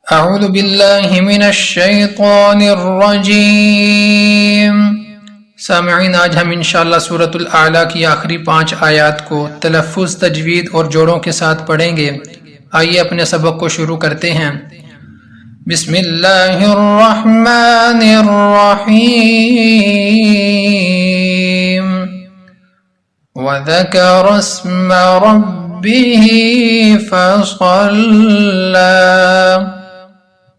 अऊज़ु बिल्लाहि मिनश शैतानिर रजीम। सामईन, आज हम इंशाअल्लाह सूरतुल आला की आखिरी 5 आयात को तलफ़्फ़ुज़, तजवीद और जोड़ों के साथ पढ़ेंगे। आइए अपने सबक को शुरू करते हैं। बिस्मिल्लाहिर रहमानिर रहीम। वज़करा अस्म रब्बिही फ़सल्ला।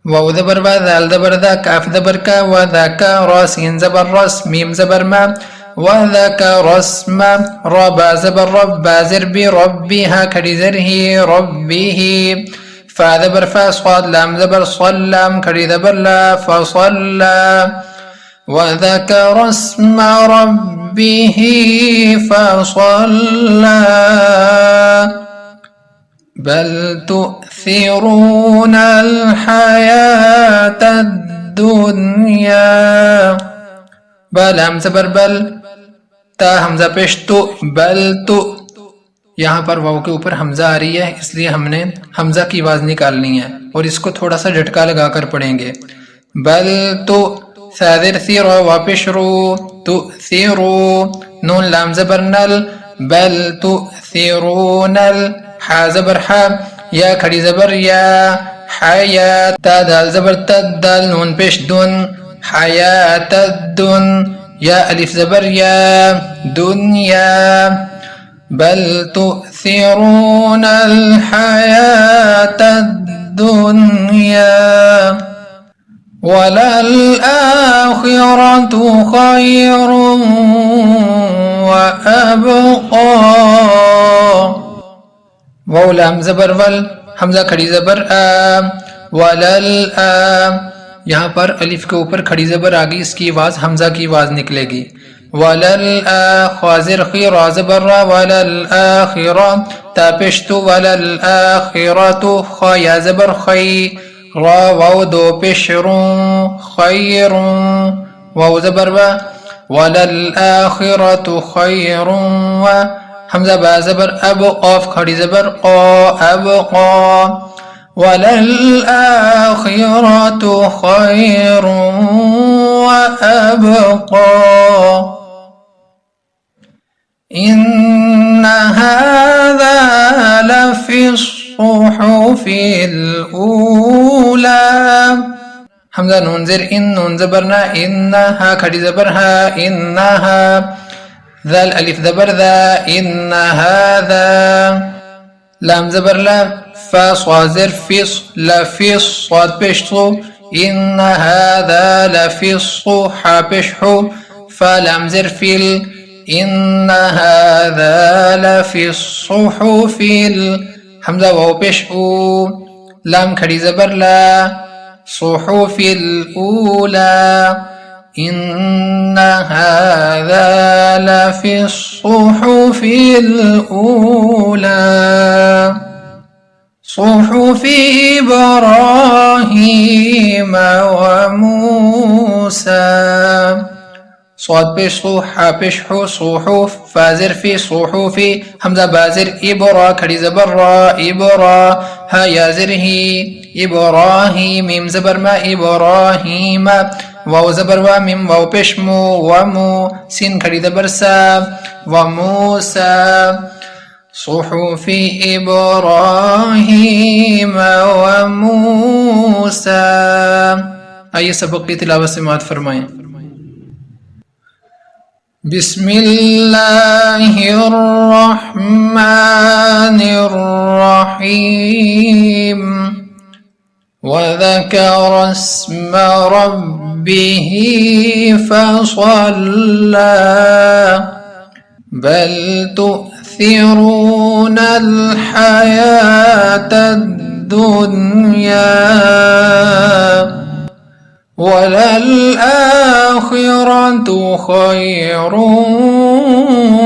वाव ज़बर वा, दाल ज़बर दा, काफ ज़बर का, व ज़का रा, सीन ज़बर रस, मीम ज़बर मा, व ज़करा अस्म, रा बा ज़बर रब, बा ज़र बी, रब्बी हा खड़ी ज़र ही, रब्बिही, फा ज़बर फा, स्वाद लाम ज़बर स्वल, लाम खड़ी ज़बर ला, फ़सल्ला। व ज़करा अस्म रब्बिही फ़सल्ला। बल तु'थिरूनल हयातद दुनिया। बा लाम ज़बर बल, ता हमजा पेश तो, बल तो। यहाँ पर वाव के ऊपर हमजा आ रही है, इसलिए हमने हमजा की आवाज निकालनी है और इसको थोड़ा सा झटका लगाकर पढ़ेंगे। बल तो सादिर सी रो, वापिश रो, तो सी रो, नून लाम ज़बर नल, बल तो सिरूनल, हा ज़बर हा, या खड़ी ज़बर या, हया, ता दाल ज़बर तद, दाल नून पेश दुन, हयातद्दुन, या अलिफ ज़बर या, दुनिया। बल तु'थिरूनल हयातद्दुनिया वलल आखिरतु खैरुन व अबक़ा। वाव लाम ज़बर वल, हमजा खड़ी ज़बर आ, वलल आ। यहाँ पर अलिफ के ऊपर खड़ी ज़बर आ गई, इसकी आवाज हमजा की आवाज निकलेगी। वलल आखिर खी, रा ज़बर रा, वलल आखिरा, ता पेश तु, वलल आखिरतु, ख या ज़बर खई, रा वाव दो पेश रू, खैरुन, वाव ज़बर वा, वलल आखिरतु खैरुन व, हमजा बा ज़बर अब, क़ाफ खड़ी ज़बर क़ा, अबक़ा। वलल आखिरतु खैरुन व अबक़ा। इन्न हाज़ा लफ़िस्सुहुफ़िल ऊला। हमजा नून ज़ेर इन, नून ज़बर ना, इन्ना, हा खड़ी ज़बर हा, इन्नहा, ज़ाल अलिफ ज़बर ज़ा, इन्न हाज़ा, लाम ज़बर ला, फा स्वाद ज़ेर फिस, लफ़िस, स्वाद पेश सु, इन्न हाज़ा लफ़िस्सु, हा पेश हु, फा लाम ज़ेर फिल, इन्न हाज़ा लफ़िस्सुहुफ़िल, हमजा वाव पेश ऊ, लाम खड़ी ज़बर ला, सुहुफ़िल ऊला। इन्न हाज़ा लफ़िस्सुहुफ़िल ऊला सुहुफ़ि इब्राहीम व मूसा। स्वाद पेश सु, हा पेश हु, सुहुफ़, फाज़िर फी, सुहुफ़ी, हमजा बाज़िर, इब्रा खड़ी ज़बर रा, इब्रा, हा याज़िर ही, इब्राही, मीम ज़बर मा, इब्राहीम, वाव ज़बर वा, मीम वाव पेश मु, व मु, सीन खड़ी ज़बर सा, व मूसा। सुहुफ़ि इब्राहीम व मूसा। आइए सबक की तिलावत से मात फरमाएं। बिस्मिल्लाहिर्रहमानिर्रहीम। वज़करा अस्म रब्बिही फ़सल्ला। बल तु'थिरूनल हयातद दुनिया वलल आखिरतु खैरुन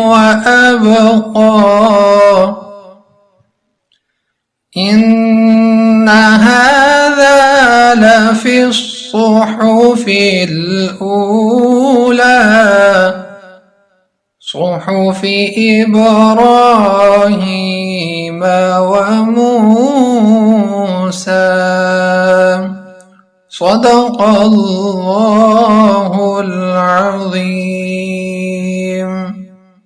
व अबक़ा। इन्न हाज़ा लफ़िस्सुहुफ़िल ऊला सुहुफ़ि इब्राहीम व मूसा। सदक़ल्लाहुल अज़ीम।